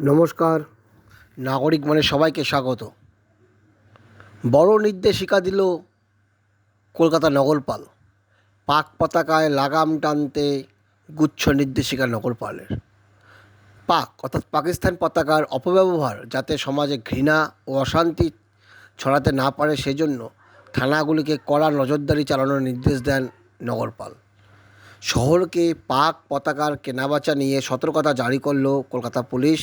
নমস্কার। নাগরিক মানে সবাইকে স্বাগত। বড় নির্দেশিকা দিল কলকাতা নগরপাল। পাক পতাকায় লাগাম টানতে গুচ্ছ নির্দেশিকা নগরপালের। পাক অর্থাৎ পাকিস্তান পতাকার অপব্যবহার যাতে সমাজে ঘৃণা ও অশান্তি ছড়াতে না পারে সেজন্য থানাগুলিকে কড়া নজরদারি চালানোর নির্দেশ দেন নগরপাল। শহরকে পাক পতাকার কেনাবেচা নিয়ে সতর্কতা জারি করল কলকাতা পুলিশ।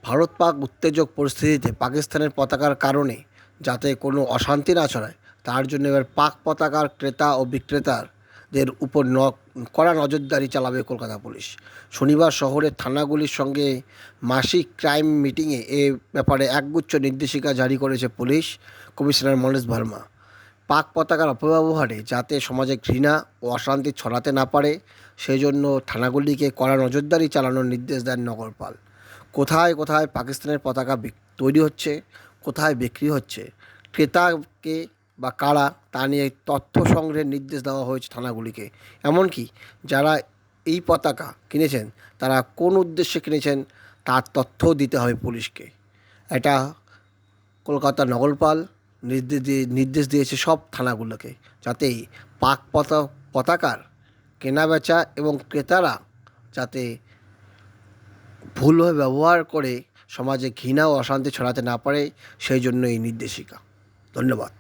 ভারত পাক উত্তেজক পরিস্থিতিতে পাকিস্তানের পতাকার কারণে যাতে কোনো অশান্তি না ছড়ায় তার জন্য এবার পাক পতাকার ক্রেতা ও বিক্রেতাদের উপর কড়া নজরদারি চালাবে কলকাতা পুলিশ। শনিবার শহরের থানাগুলির সঙ্গে মাসিক ক্রাইম মিটিংয়ে এ ব্যাপারে একগুচ্ছ নির্দেশিকা জারি করেছে পুলিশ কমিশনার মনোজ ভার্মা। পাক পতাকার অপব্যবহারে যাতে সমাজে ঘৃণা ও অশান্তি ছড়াতে না পারে সেজন্য থানাগুলিকে কড়া নজরদারি চালানোর নির্দেশ দেন নগরপাল। কোথায় কোথায় পাকিস্তানের পতাকা তৈরি হচ্ছে, কোথায় বিক্রি হচ্ছে, ক্রেতাকে বা কারা তা নিয়ে তথ্য সংগ্রহের নির্দেশ দেওয়া হয়েছে থানাগুলিকে। এমনকি যারা এই পতাকা কিনেছেন তারা কোন উদ্দেশ্যে কিনেছেন তার তথ্যও দিতে হবে পুলিশকে। এটা কলকাতা নগরপাল নির্দেশ দিয়েছে সব থানাগুলোকে, যাতে পাক পতাকার কেনাবেচা এবং ক্রেতারা যাতে ভুলভাবে ব্যবহার করে সমাজে ঘৃণা ও অশান্তি ছড়াতে না পারে সেই জন্য এই নির্দেশিকা। ধন্যবাদ।